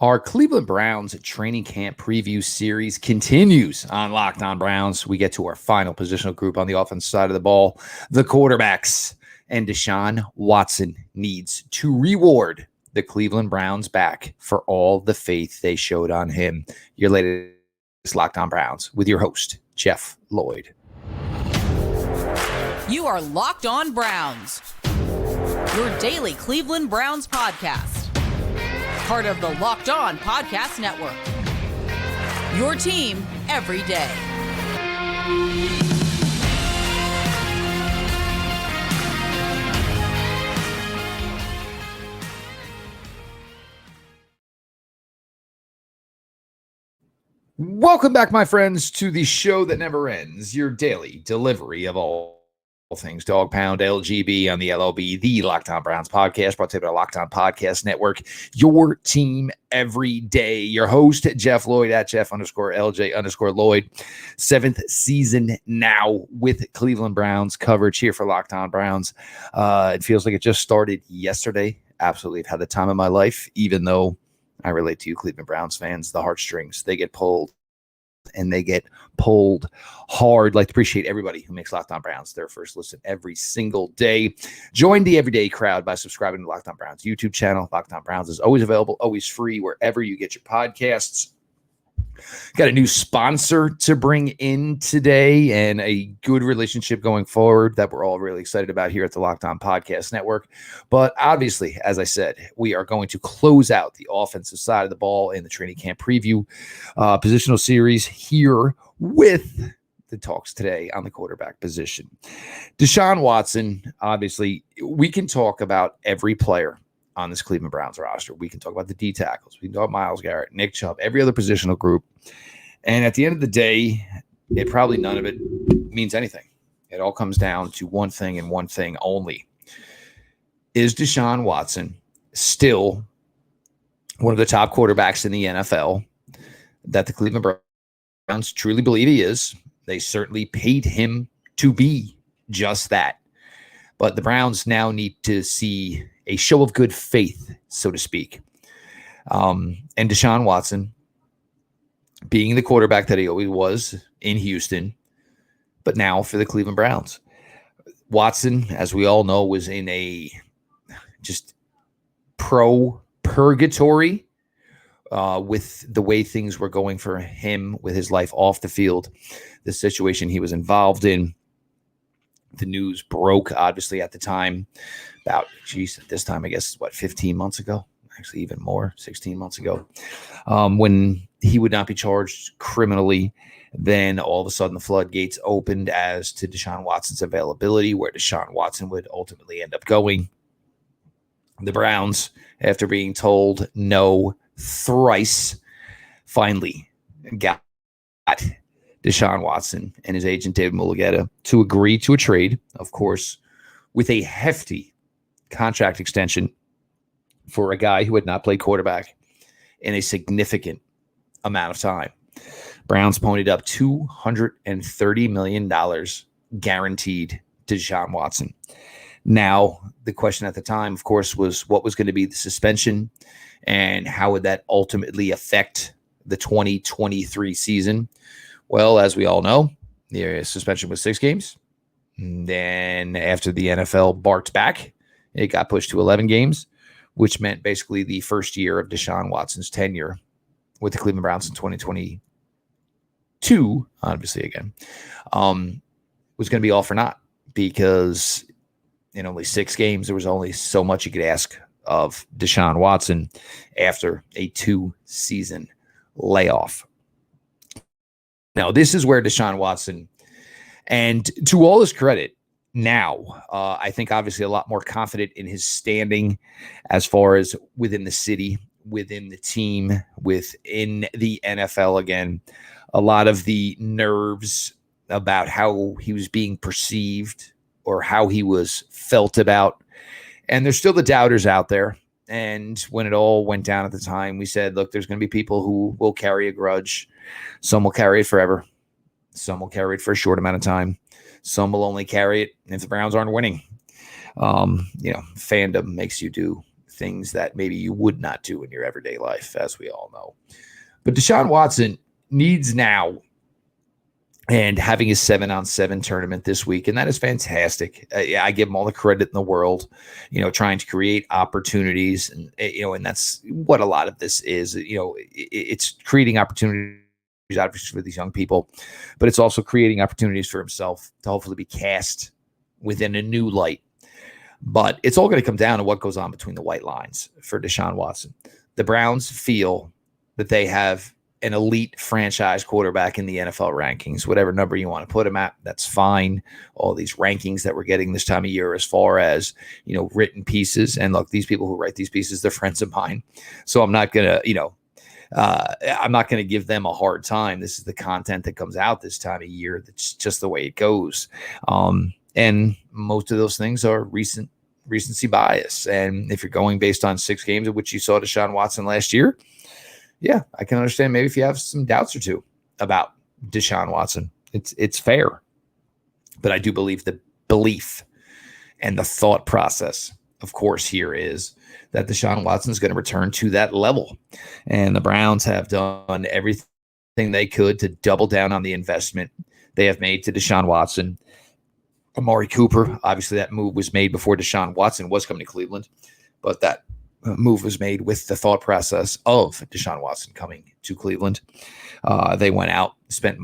Our Cleveland Browns training camp preview series continues on Locked On Browns. We get to our final positional group on the offensive side of the ball, the quarterbacks. And Deshaun Watson needs to reward the Cleveland Browns back for all the faith they showed on him. Your latest Locked On Browns with your host, Jeff Lloyd. You are Locked On Browns, your daily Cleveland Browns podcast. Part of the Locked On Podcast Network. Your team every day. Welcome back, my friends, to the show that never ends, your daily delivery of all things Dog Pound LGB on the LOB, the Locked On Browns podcast, brought to you by the Locked On Podcast Network, your team every day. Your host, Jeff Lloyd, at Jeff_LJ_Lloyd. 7th season now with Cleveland Browns coverage here for Locked On Browns. It feels like it just started yesterday. Absolutely have had the time of my life, even though I relate to you, Cleveland Browns fans, the heartstrings, they get pulled. And they get pulled hard. I'd like to appreciate everybody who makes Locked On Browns their first listen every single day. Join the everyday crowd by subscribing to Locked On Browns YouTube channel. Locked On Browns is always available, always free, wherever you get your podcasts. Got a new sponsor to bring in today and a good relationship going forward that we're all really excited about here at the Locked On Podcast Network. But obviously, as I said, we are going to close out the offensive side of the ball in the training camp preview positional series here with the talks today on the quarterback position. Deshaun Watson, obviously, we can talk about every player on this Cleveland Browns roster. We can talk about the D tackles. We can talk about Myles Garrett, Nick Chubb, every other positional group. And at the end of the day, none of it means anything. It all comes down to one thing and one thing only. Is Deshaun Watson still one of the top quarterbacks in the NFL that the Cleveland Browns truly believe he is? They certainly paid him to be just that. But the Browns now need to see a show of good faith, so to speak. And Deshaun Watson being the quarterback that he always was in Houston, but now for the Cleveland Browns. Watson, as we all know, was in a just purgatory with the way things were going for him with his life off the field, the situation he was involved in. The news broke, obviously, at the time, at this time, I guess, 15 months ago? Actually, even more, 16 months ago, when he would not be charged criminally. Then all of a sudden the floodgates opened as to Deshaun Watson's availability, where Deshaun Watson would ultimately end up going. The Browns, after being told no thrice, finally got Deshaun Watson and his agent David Mulugeta to agree to a trade, of course, with a hefty contract extension for a guy who had not played quarterback in a significant amount of time. Browns pointed up $230 million guaranteed to Deshaun Watson. Now, the question at the time, of course, was what was going to be the suspension and how would that ultimately affect the 2023 season? Well, as we all know, the suspension was 6 games. And then after the NFL barked back, it got pushed to 11 games, which meant basically the first year of Deshaun Watson's tenure with the Cleveland Browns in 2022, obviously again, was going to be all for naught because in only 6 games, there was only so much you could ask of Deshaun Watson after a 2-season layoff. Now, this is where Deshaun Watson, and to all his credit, now, I think obviously a lot more confident in his standing as far as within the city, within the team, within the NFL again. A lot of the nerves about how he was being perceived or how he was felt about. And there's still the doubters out there. And when it all went down at the time, we said, look, there's going to be people who will carry a grudge. Some will carry it forever. Some will carry it for a short amount of time. Some will only carry it if the Browns aren't winning. Fandom makes you do things that maybe you would not do in your everyday life, as we all know. But Deshaun Watson needs now, and having his 7-on-7 tournament this week, and that is fantastic. I give him all the credit in the world, trying to create opportunities, and and that's what a lot of this is. It's creating opportunities obviously for these young people, but it's also creating opportunities for himself to hopefully be cast within a new light. But it's all going to come down to what goes on between the white lines for Deshaun Watson. The Browns feel that they have an elite franchise quarterback in the NFL rankings, whatever number you want to put him at, that's fine. All these rankings that we're getting this time of year, as far as, written pieces. And look, these people who write these pieces, they're friends of mine. So I'm not going to, give them a hard time. This is the content that comes out this time of year. That's just the way it goes. And most of those things are recency bias. And if you're going based on 6 games of which you saw Deshaun Watson last year, yeah, I can understand maybe if you have some doubts or two about Deshaun Watson. It's fair. But I do believe the belief and the thought process, of course, here is that Deshaun Watson is going to return to that level. And the Browns have done everything they could to double down on the investment they have made to Deshaun Watson. Amari Cooper, obviously that move was made before Deshaun Watson was coming to Cleveland, but that move was made with the thought process of Deshaun Watson coming to Cleveland. They went out, spent,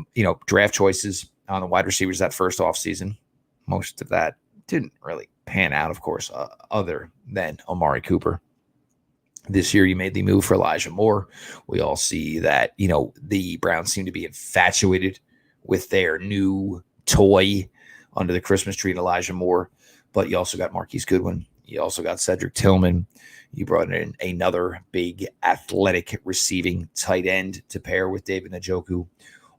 draft choices on the wide receivers that first offseason. Most of that didn't really pan out, of course, other than Amari Cooper. This year, you made the move for Elijah Moore. We all see that, the Browns seem to be infatuated with their new toy under the Christmas tree in Elijah Moore. But you also got Marquise Goodwin. You also got Cedric Tillman. You brought in another big athletic receiving tight end to pair with David Njoku.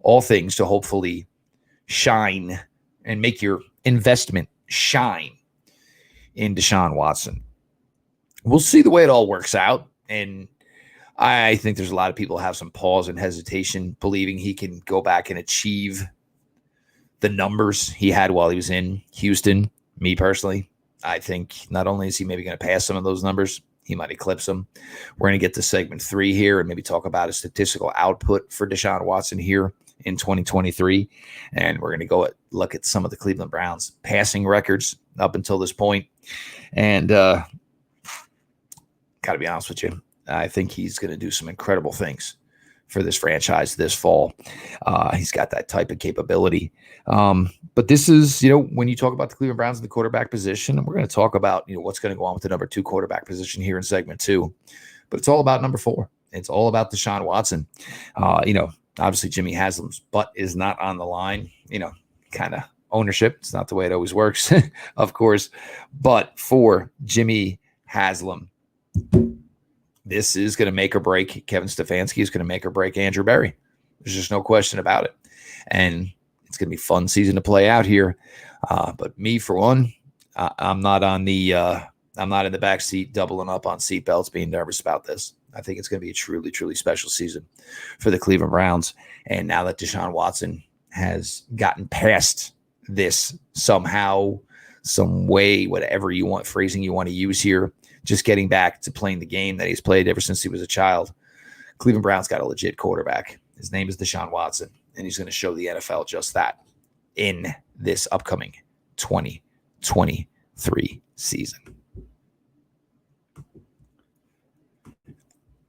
All things to hopefully shine and make your investment shine in Deshaun Watson. We'll see the way it all works out. And I think there's a lot of people who have some pause and hesitation believing he can go back and achieve the numbers he had while he was in Houston. Me personally, I think not only is he maybe going to pass some of those numbers, he might eclipse them. We're going to get to segment 3 here and maybe talk about a statistical output for Deshaun Watson here in 2023. And we're going to look at some of the Cleveland Browns passing records up until this point. And got to be honest with you, I think he's going to do some incredible things for this franchise this fall. He's got that type of capability. But this is, when you talk about the Cleveland Browns and the quarterback position, and we're going to talk about, what's going to go on with the number 2 quarterback position here in segment 2. But it's all about number 4. It's all about Deshaun Watson. Obviously Jimmy Haslam's butt is not on the line, kind of ownership. It's not the way it always works, of course. But for Jimmy Haslam, this is going to make or break Kevin Stefandki. Is going to make or break Andrew Berry. There's just no question about it. And it's going to be a fun season to play out here. But me, for one, I'm not in the back seat doubling up on seatbelts, being nervous about this. I think it's going to be a truly, truly special season for the Cleveland Browns. And now that Deshaun Watson has gotten past this somehow, some way, whatever you want, phrasing you want to use here, just getting back to playing the game that he's played ever since he was a child, Cleveland Browns got a legit quarterback. His name is Deshaun Watson, and he's going to show the NFL just that in this upcoming 2023 season.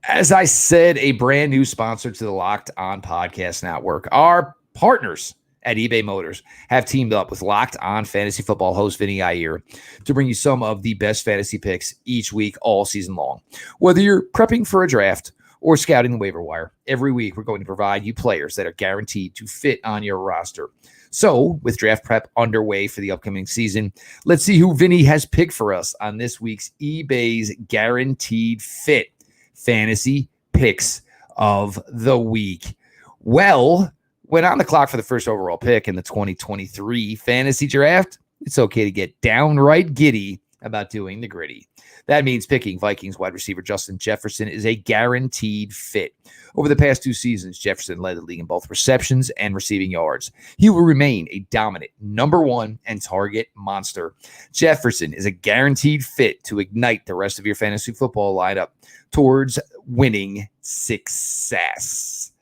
As I said, a brand new sponsor to the Locked On Podcast Network. Our partners at eBay Motors have teamed up with Locked On Fantasy Football host Vinny Iyer to bring you some of the best fantasy picks each week, all season long. Whether you're prepping for a draft or scouting the waiver wire, every week we're going to provide you players that are guaranteed to fit on your roster. So, with draft prep underway for the upcoming season, let's see who Vinny has picked for us on this week's eBay's Guaranteed Fit Fantasy Picks of the Week. Well, when on the clock for the first overall pick in the 2023 fantasy draft, it's okay to get downright giddy about doing the gritty. That means picking Vikings wide receiver Justin Jefferson is a guaranteed fit. Over the past 2 seasons, Jefferson led the league in both receptions and receiving yards. He will remain a dominant number 1 and target monster. Jefferson is a guaranteed fit to ignite the rest of your fantasy football lineup towards winning success.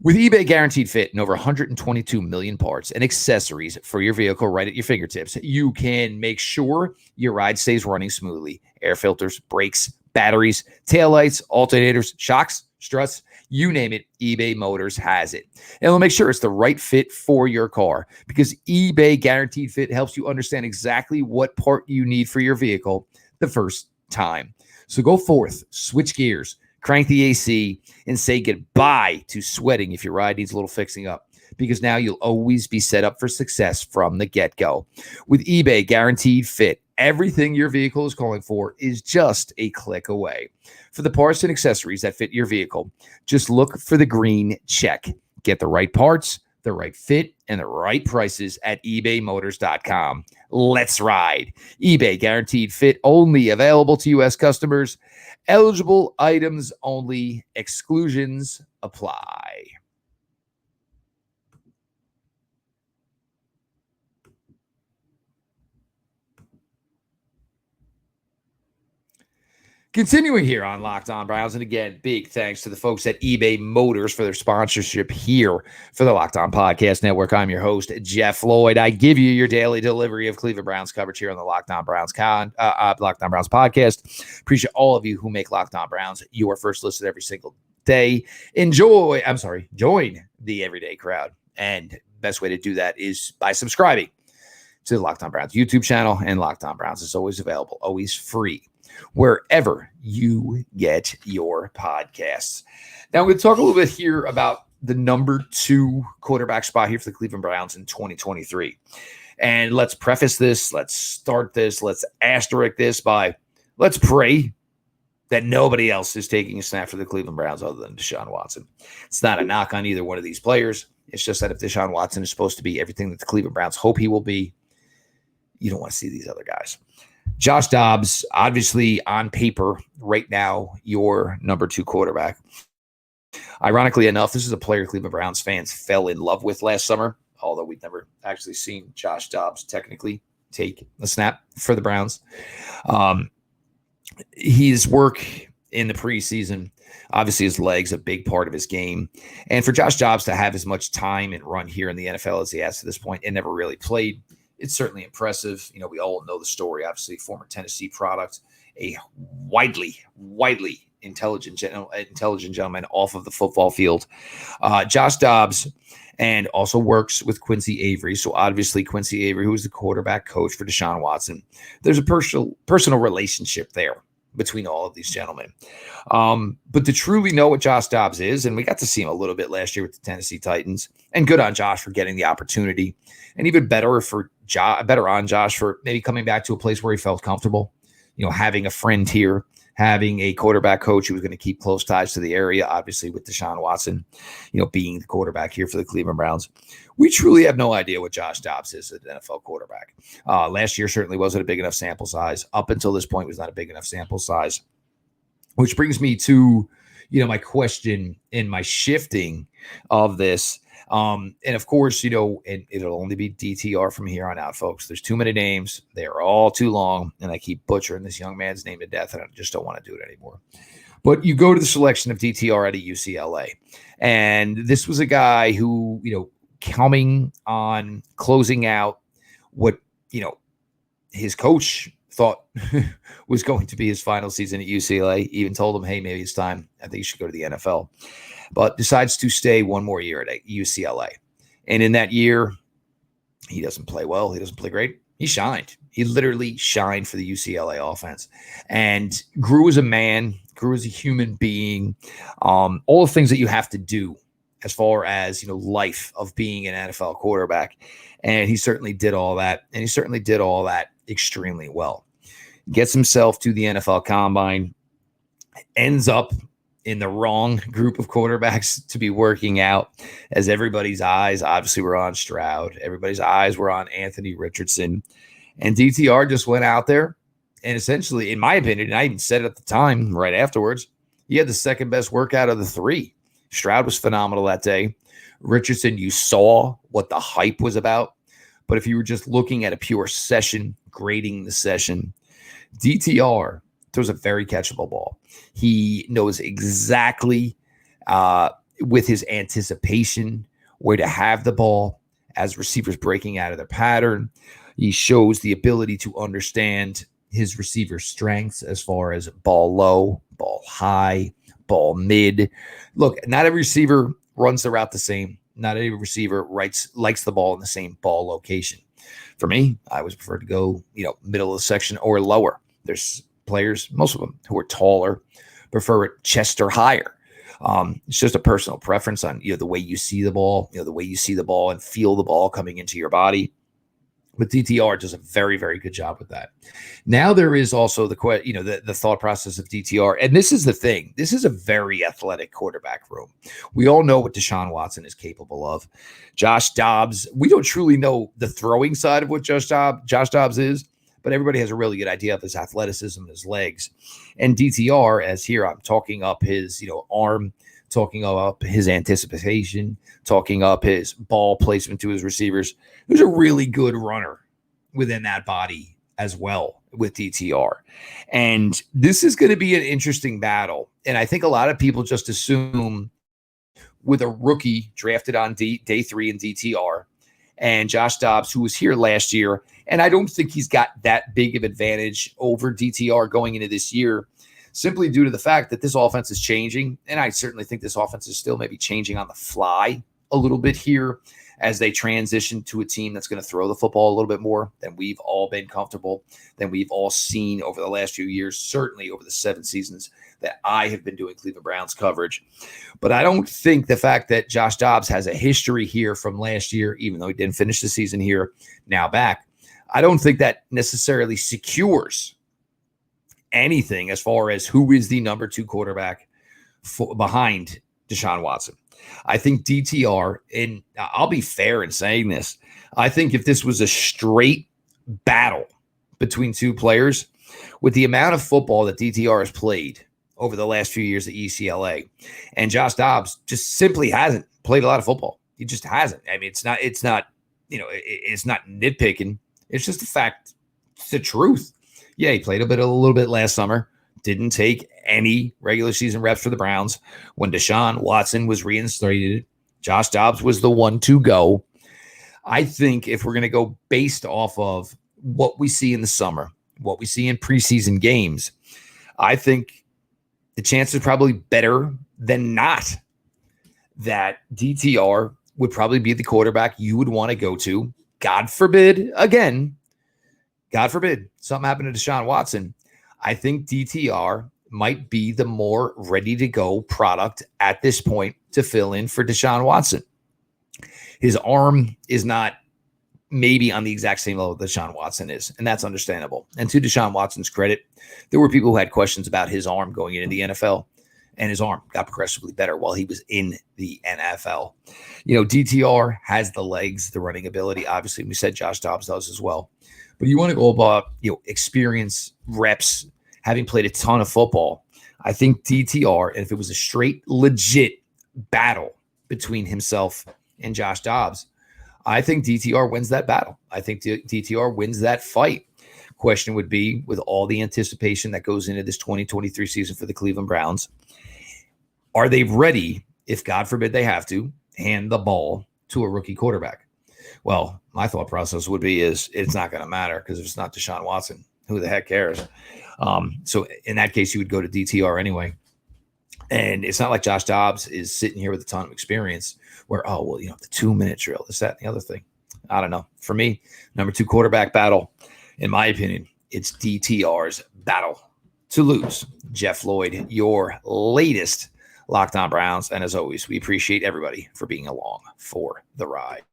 With eBay Guaranteed Fit and over 122 million parts and accessories for your vehicle right at your fingertips, you can make sure your ride stays running smoothly. Air filters, brakes, batteries, taillights, alternators, shocks, struts, you name it, eBay Motors has it. And it'll make sure it's the right fit for your car, because eBay Guaranteed Fit helps you understand exactly what part you need for your vehicle the first time. So go forth, switch gears, crank the AC, and say goodbye to sweating if your ride needs a little fixing up, because now you'll always be set up for success from the get-go. With eBay Guaranteed Fit, everything your vehicle is calling for is just a click away. For the parts and accessories that fit your vehicle, just look for the green check. Get the right parts, the right fit, and the right prices at ebaymotors.com. Let's ride. eBay Guaranteed Fit, only available to U.S. customers. Eligible items only. Exclusions apply. Continuing here on Locked On Browns, and again, big thanks to the folks at eBay Motors for their sponsorship here for the Locked On Podcast Network. I'm your host, Jeff Lloyd. I give you your daily delivery of Cleveland Browns coverage here on the Locked On Browns Locked On Browns podcast. Appreciate all of you who make Locked On Browns your first listen every single day. Join the everyday crowd, and best way to do that is by subscribing to the Locked On Browns YouTube channel, and Locked On Browns is always available, always free, wherever you get your podcasts. Now, we're going to talk a little bit here about the number 2 quarterback spot here for the Cleveland Browns in 2023. And let's preface this, let's start this, let's asterisk this by, let's pray that nobody else is taking a snap for the Cleveland Browns other than Deshaun Watson. It's not a knock on either one of these players. It's just that if Deshaun Watson is supposed to be everything that the Cleveland Browns hope he will be, you don't want to see these other guys. Josh Dobbs, obviously on paper right now, your number 2 quarterback. Ironically enough, this is a player Cleveland Browns fans fell in love with last summer, although we've never actually seen Josh Dobbs technically take a snap for the Browns. His work in the preseason, obviously his legs, a big part of his game. And for Josh Dobbs to have as much time and run here in the NFL as he has to this point and never really played, it's certainly impressive. You know, we all know the story, obviously, former Tennessee product, a widely intelligent gentleman off of the football field. Josh Dobbs, and also works with Quincy Avery. So obviously Quincy Avery, who is the quarterback coach for Deshaun Watson, there's a personal relationship there between all of these gentlemen. But to truly know what Josh Dobbs is, and we got to see him a little bit last year with the Tennessee Titans, and good on Josh for getting the opportunity, and even better on Josh for maybe coming back to a place where he felt comfortable, you know, having a friend here, having a quarterback coach who was going to keep close ties to the area, obviously with Deshaun Watson, you know, being the quarterback here for the Cleveland Browns. We truly have no idea what Josh Dobbs is as an NFL quarterback. Last year certainly wasn't a big enough sample size. Up until this point was not a big enough sample size, which brings me to, you know, my question and my shifting of this. And of course, you know, and it'll only be DTR from here on out, folks. There's too many names. They are all too long. And I keep butchering this young man's name to death, and I just don't want to do it anymore. But you go to the selection of DTR out of UCLA. And this was a guy who, you know, coming on closing out what, you know, his coach thought was going to be his final season at UCLA, even told him, hey, maybe it's time. I think you should go to the NFL. But decides to stay one more year at UCLA. And in that year, he doesn't play well. He doesn't play great. He shined. He literally shined for the UCLA offense and grew as a man, grew as a human being, all the things that you have to do as far as, you know, life of being an NFL quarterback. And he certainly did all that. And he certainly did all that extremely well. Gets himself to the NFL Combine, ends up in the wrong group of quarterbacks to be working out, as everybody's eyes obviously were on Stroud. Everybody's eyes were on Anthony Richardson. And DTR just went out there and essentially, in my opinion, and I even said it at the time right afterwards, he had the second best workout of the three. Stroud was phenomenal that day. Richardson, you saw what the hype was about. But if you were just looking at a pure session, grading the session, DTR throws a very catchable ball. He knows exactly with his anticipation where to have the ball as receivers breaking out of their pattern. He shows the ability to understand his receiver strengths as far as ball low, ball high, ball mid. Look, not every receiver runs the route the same. Not every receiver likes the ball in the same ball location. For me, I always prefer to go, middle of the section or lower. There's players, most of them, who are taller, prefer it chest or higher. It's just a personal preference on the way you see the ball, the way you see the ball and feel the ball coming into your body. But DTR does a very, very good job with that. Now there is also the thought process of DTR, and this is the thing. This is a very athletic quarterback room. We all know what Deshaun Watson is capable of. Josh Dobbs, we don't truly know the throwing side of what Josh Dobbs is, but everybody has a really good idea of his athleticism and his legs. And DTR, as here I'm talking up his arm, talking up his anticipation, talking up his ball placement to his receivers. There's a really good runner within that body as well with DTR. And this is going to be an interesting battle. And I think a lot of people just assume with a rookie drafted on day 3 in DTR and Josh Dobbs, who was here last year, and I don't think he's got that big of advantage over DTR going into this year, simply due to the fact that this offense is changing. And I certainly think this offense is still maybe changing on the fly a little bit here as they transition to a team that's going to throw the football a little bit more than we've all been comfortable, than we've all seen over the last few years, certainly over the 7 seasons that I have been doing Cleveland Browns coverage. But I don't think the fact that Josh Dobbs has a history here from last year, even though he didn't finish the season here, now back, I don't think that necessarily secures anything as far as who is the number 2 quarterback behind Deshaun Watson. I think DTR, and I'll be fair in saying this, I think if this was a straight battle between 2 players, with the amount of football that DTR has played over the last few years at UCLA, and Josh Dobbs just simply hasn't played a lot of football. He just hasn't. I mean, it's not nitpicking. It's just a fact. It's the truth. Yeah, he played a little bit last summer. Didn't take any regular season reps for the Browns. When Deshaun Watson was reinstated, Josh Dobbs was the one to go. I think if we're going to go based off of what we see in the summer, what we see in preseason games, I think the chance is probably better than not that DTR would probably be the quarterback you would want to go to. God forbid, something happened to Deshaun Watson. I think DTR might be the more ready-to-go product at this point to fill in for Deshaun Watson. His arm is not maybe on the exact same level that Deshaun Watson is, and that's understandable. And to Deshaun Watson's credit, there were people who had questions about his arm going into the NFL, and his arm got progressively better while he was in the NFL. DTR has the legs, the running ability. Obviously, we said Josh Dobbs does as well. But you want to go about, experience, reps, having played a ton of football. I think DTR, and if it was a straight, legit battle between himself and Josh Dobbs, I think DTR wins that battle. I think DTR wins that fight. Question would be, with all the anticipation that goes into this 2023 season for the Cleveland Browns, are they ready, if God forbid they have to, hand the ball to a rookie quarterback? Well, my thought process would be it's not going to matter, because if it's not Deshaun Watson, who the heck cares? So in that case, you would go to DTR anyway. And it's not like Josh Dobbs is sitting here with a ton of experience where, the 2-minute drill, this, that, and the other thing. I don't know. For me, number 2 quarterback battle, in my opinion, it's DTR's battle to lose. Jeff Lloyd, your latest Locked On Browns. And as always, we appreciate everybody for being along for the ride.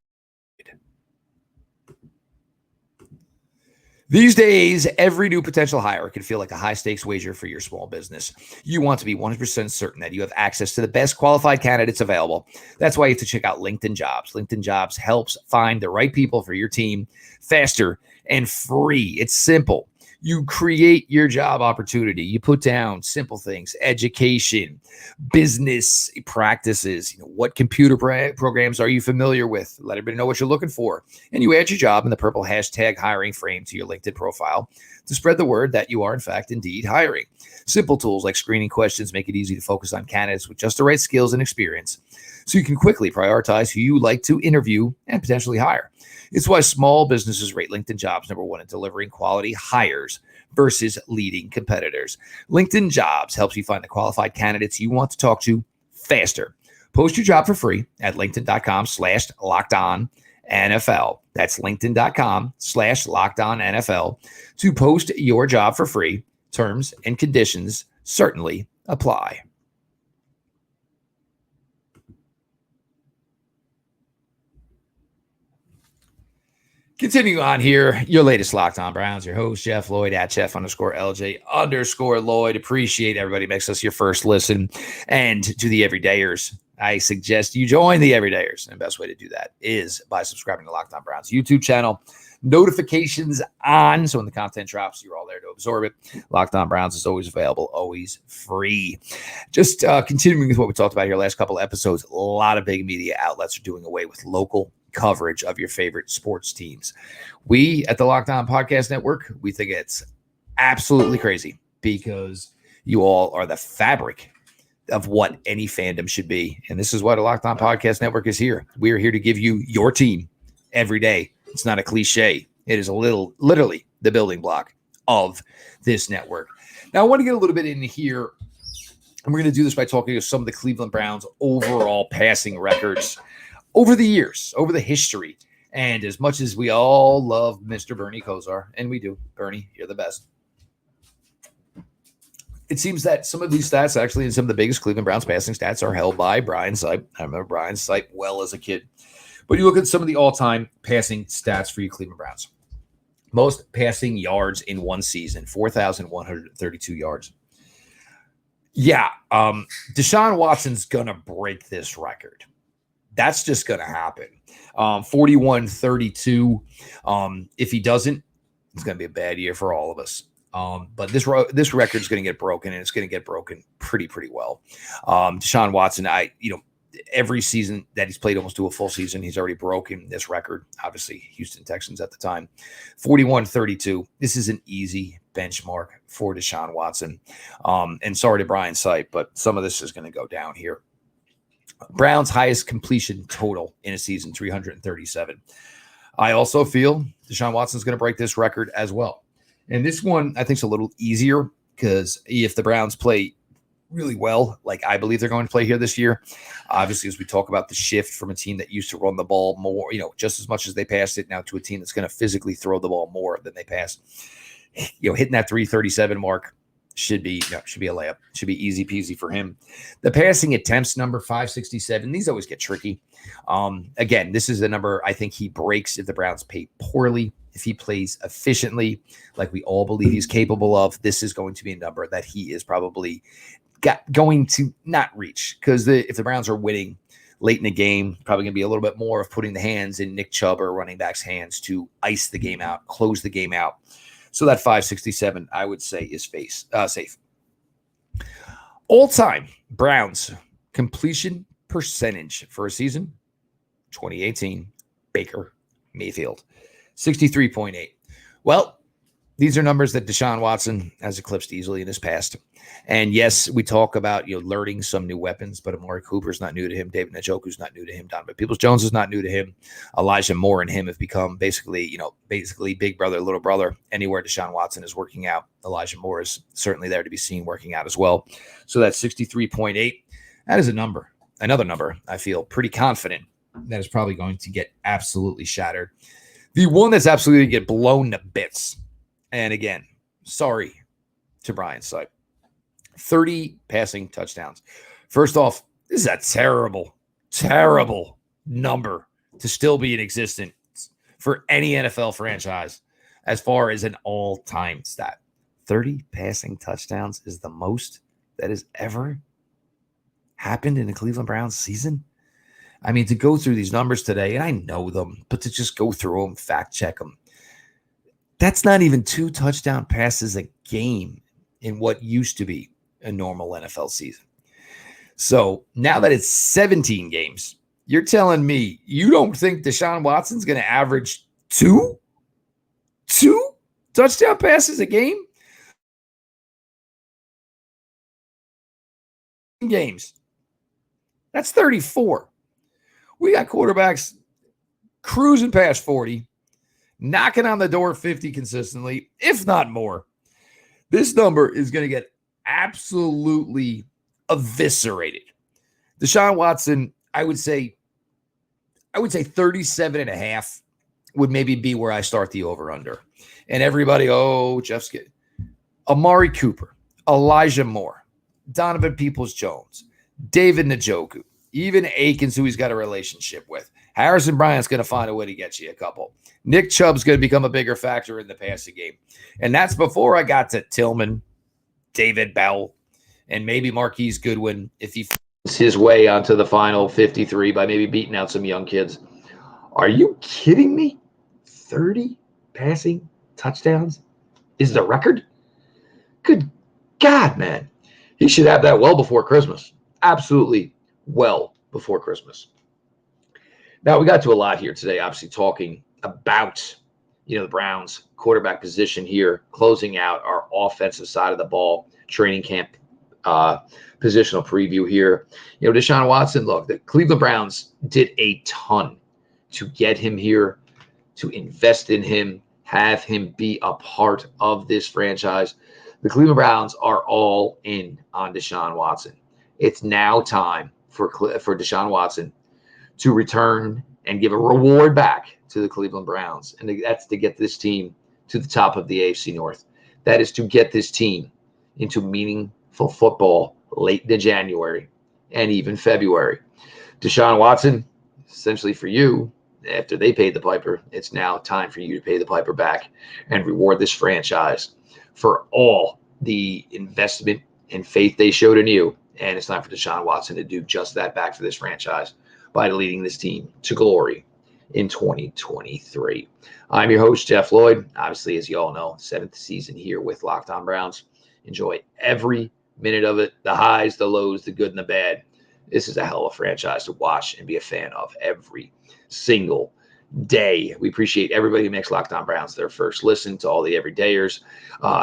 These days, every new potential hire can feel like a high-stakes wager for your small business. You want to be 100% certain that you have access to the best qualified candidates available. That's why you have to check out LinkedIn Jobs. LinkedIn Jobs helps find the right people for your team faster and free. It's simple. You create your job opportunity. You put down simple things, education, business practices. What computer programs are you familiar with? Let everybody know what you're looking for. And you add your job in the purple hashtag hiring frame to your LinkedIn profile to spread the word that you are, in fact, indeed hiring. Simple tools like screening questions make it easy to focus on candidates with just the right skills and experience, so you can quickly prioritize who you like to interview and potentially hire. It's why small businesses rate LinkedIn Jobs #1 in delivering quality hires versus leading competitors. LinkedIn Jobs helps you find the qualified candidates you want to talk to faster. Post your job for free at linkedin.com/lockedonnfl. That's linkedin.com/lockedonnfl to post your job for free. Terms and conditions certainly apply. Continue on here, your latest Locked On Browns, your host, Jeff Lloyd, at Jeff_LJ_Lloyd. Appreciate everybody makes us your first listen. And to the everydayers, I suggest you join the everydayers. And the best way to do that is by subscribing to Locked On Browns YouTube channel. Notifications on, so when the content drops, you're all there to absorb it. Locked On Browns is always available, always free. Just continuing with what we talked about here last couple of episodes, a lot of big media outlets are doing away with local coverage of your favorite sports teams. We at the Locked On Podcast Network, we think it's absolutely crazy because you all are the fabric of what any fandom should be. And this is why the Locked On Podcast Network is here. We are here to give you your team every day. It's not a cliche. It is literally the building block of this network. Now, I want to get a little bit in here, and we're going to do this by talking to some of the Cleveland Browns' overall passing records over the years, over the history. And as much as we all love Mr. Bernie Kosar, and we do, Bernie, you're the best. It seems that some of these stats, actually, and some of the biggest Cleveland Browns passing stats are held by Brian Sipe. I remember Brian Sipe well as a kid. But you look at some of the all-time passing stats for you Cleveland Browns. Most passing yards in one season, 4,132 yards. Yeah, Deshaun Watson's going to break this record. That's just going to happen. 41-32. If he doesn't, it's going to be a bad year for all of us. But this record is going to get broken, and it's going to get broken pretty well. Deshaun Watson, every season that he's played almost to a full season, he's already broken this record. Obviously, Houston Texans at the time. 41-32. This is an easy benchmark for Deshaun Watson. And sorry to Brian Sipe, but some of this is going to go down here. Browns' highest completion total in a season, 337. I also feel Deshaun Watson is going to break this record as well. And this one, I think, is a little easier because if the Browns play really well, like I believe they're going to play here this year, obviously, as we talk about the shift from a team that used to run the ball more, just as much as they passed it, now to a team that's going to physically throw the ball more than they pass. Hitting that 337 mark should be a layup. Should be easy peasy for him. The passing attempts number 567. These always get tricky. Again, this is the number I think he breaks if the Browns play poorly. If he plays efficiently, like we all believe he's capable of, this is going to be a number that he is probably going to not reach, because if the Browns are winning late in the game, probably going to be a little bit more of putting the hands in Nick Chubb or running back's hands to ice the game out, close the game out. So that 567, I would say, is safe. All-time Browns completion percentage for a season, 2018, Baker Mayfield, 63.8. Well, these are numbers that Deshaun Watson has eclipsed easily in his past. And yes, we talk about learning some new weapons, but Amari Cooper's not new to him. David Njoku's not new to him. Donovan Peoples-Jones is not new to him. Elijah Moore and him have become basically big brother, little brother. Anywhere Deshaun Watson is working out, Elijah Moore is certainly there to be seen working out as well. So that's 63.8. That is another number I feel pretty confident that is probably going to get absolutely shattered. The one that's absolutely going to get blown to bits, and again, sorry to Brian Sipe, 30 passing touchdowns. First off, this is a terrible number to still be in existence for any NFL franchise. as far as an all-time stat. 30 passing touchdowns is the most that has ever happened in the Cleveland Browns season. I mean, to go through these numbers today, and I know them, but to just go through them, fact check them, that's not even 2 touchdown passes a game in what used to be a normal NFL season. So now that it's 17 games, you're telling me you don't think Deshaun Watson's going to average two touchdown passes a game? Games. That's 34. We got quarterbacks cruising past 40, knocking on the door 50 consistently, if not more. This number is going to get absolutely eviscerated. Deshaun Watson, I would say 37.5 would maybe be where I start the over-under. And everybody, Jeff's good. Amari Cooper, Elijah Moore, Donovan Peoples-Jones, David Njoku, even Akins, who he's got a relationship with. Harrison Bryant's going to find a way to get you a couple. Nick Chubb's going to become a bigger factor in the passing game. And that's before I got to Tillman, David Bell, and maybe Marquise Goodwin if he finds his way onto the final 53 by maybe beating out some young kids. Are you kidding me? 30 passing touchdowns is the record? Good God, man. He should have that well before Christmas. Absolutely well before Christmas. Now, we got to a lot here today, obviously talking about, the Browns quarterback position here, closing out our offensive side of the ball, training camp positional preview here. Deshaun Watson, look, the Cleveland Browns did a ton to get him here, to invest in him, have him be a part of this franchise. The Cleveland Browns are all in on Deshaun Watson. It's now time for Deshaun Watson to return and give a reward back to the Cleveland Browns. And that's to get this team to the top of the AFC North. That is to get this team into meaningful football late into January and even February. Deshaun Watson, essentially for you, after they paid the piper, it's now time for you to pay the piper back and reward this franchise for all the investment and faith they showed in you. And it's time for Deshaun Watson to do just that back for this franchise by leading this team to glory in 2023. I'm your host, Jeff Lloyd. Obviously, as you all know, 7th season here with Locked On Browns. Enjoy every minute of it, the highs, the lows, the good and the bad. This is a hell of a franchise to watch and be a fan of every single day. We appreciate everybody who makes Locked On Browns their first listen, to all the everydayers.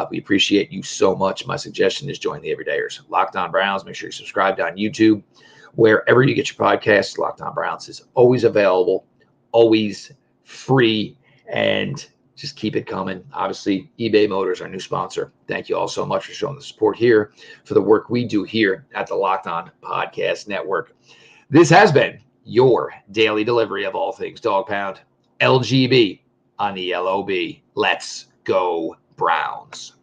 We appreciate you so much. My suggestion is join the everydayers. Locked On Browns, make sure you're subscribed on YouTube. Wherever you get your podcasts, Locked On Browns is always available, always free, and just keep it coming. Obviously, eBay Motors, our new sponsor. Thank you all so much for showing the support here for the work we do here at the Locked On Podcast Network. This has been your daily delivery of all things Dog Pound, LGB on the LOB. Let's go Browns.